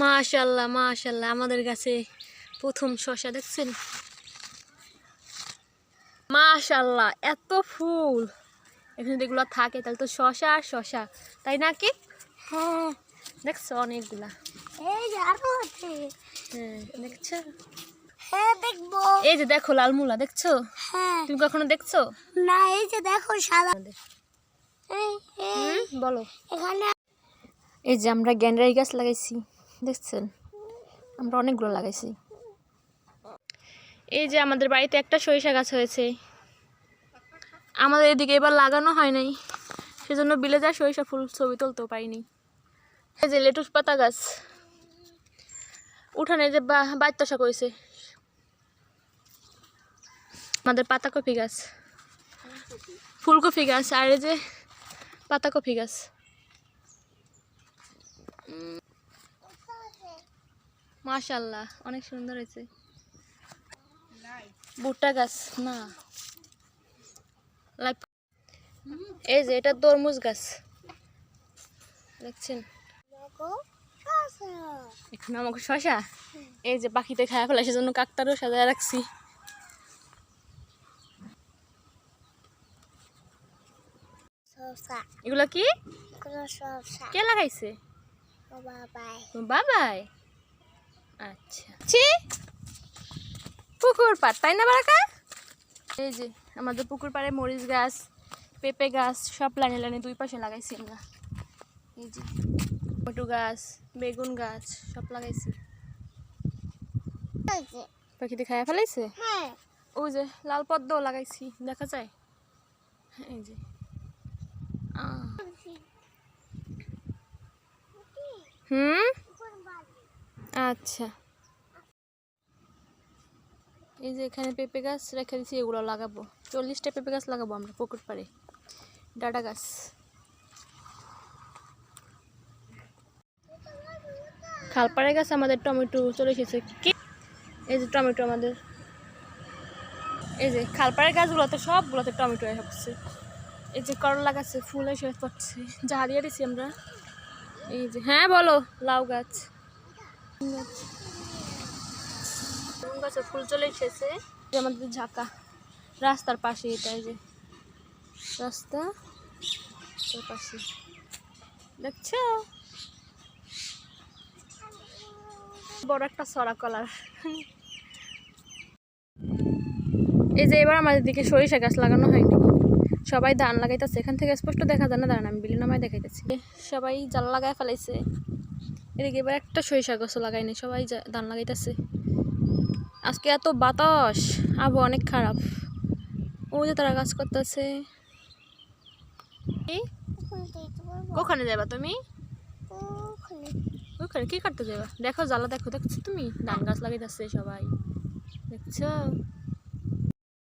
মাশাআল্লাহ মাশাআল্লাহ, আমাদের কাছে প্রথম শসা দেখছেন। মাশাআল্লাহ, এত ফুল এখানে যেগুলো থাকে তাহলে তো শসা আর শসা, তাই না কি? হ্যাঁ দেখছো অনেকগুলা। এই যে আরো আছে। হ্যাঁ দেখছো। হ্যাঁ দেখবো। এই যে দেখো লাল মূলা দেখছো, হ্যাঁ তুমি কখনো দেখছো? না, এই যে দেখো সাদা। বলো। এখানে এই যে আমরা গ্যান্ডারি গাছ লাগাইছি, দেখছেন আমরা অনেকগুলো লাগাইছি। এই যে আমাদের বাড়িতে একটা সরিষা গাছ হয়েছে, আমাদের এদিকে এবার লাগানো হয় নাই, সেজন্য বিলে যায় সরিষা ফুল ছবি তুলতেও পারিনি। এই যে লেটুস পাতা গাছ, উঠানে যে বাচ্চা করেছে। আমাদের পাতাকপি গাছ, ফুলকপি গাছ, আর এই যে পাতাকপি গাছ। মাশাআল্লাহ অনেক সুন্দর হয়েছে। ভুট্টা গাছ না, এই যে এটা তরমুজ গাছ দেখছেন। এখন আমাকে শসা এই যে পাখিতে খায় ফেলা, সেজন্য কাকতারও সাজায় রাখছি। এগুলা কি কে লাগাইছে? বাবাই। আচ্ছা পুকুর পাড় তাই না বারাকা? এই যে আমাদের পুকুর পাড়ে মরিচ গাছ, পেঁপে গাছ সব লাইনে লাইনে দুই পাশে লাগাইছি আমরা। এই যে টমেটো গাছ, বেগুন গাছ সব লাগাইছি। পাখিতে খায়া ফেলাইছে। ওই যে লাল পদ্মও লাগাইছি, দেখা যায়। এই যে আচ্ছা। এই যে এখানে পেঁপে গাছ রেখে দিচ্ছি, এগুলো লাগাবো। 40টা পেঁপে গাছ লাগাবো আমরা পুকুর পাড়ে। ডাটা গাছ, খালপাড়ের গাছ আমাদের টমেটো চলে এসেছে। কি এই যে টমেটো আমাদের, এই যে খালপাড়ের গাছগুলোতে সবগুলোতে টমেটো হচ্ছে। এই যে করলা গাছে ফুল এসে পড়ছে, যা দিয়ে দিছি আমরা। এই যে হ্যাঁ বলো। লাউ গাছ, গাছে ফুল চলে এসেছে। আমাদের ঝাঁকা রাস্তার পাশে, এটা এই যে রাস্তা তার পাশে দেখছো, বড় একটা সরা কলার। এই যে এবার আমাদের দিকে সরিষা গাছ লাগানো হয়নি, সবাই ধান লাগাইতেছে। এখান থেকে স্পষ্ট দেখা যায় না, দাঁড়ান আমি বিলি নামায় দেখাইতেছি। সবাই জাল লাগাই ফেলাইছে। এদিকে এবার একটা সরিষা গাছও লাগাইনি, সবাই ধান লাগাইতেছে। আজকে এত বাতাস, আবহাওয়া অনেক খারাপ। ওই যে তারা কাজ করতেছে। ওখানে যাবা তুমি? ওখানে কি করতে যাবা? দেখো জ্বালা, দেখো দেখছো তুমি ধান গাছ লাগাইতেছে সবাই, দেখছো।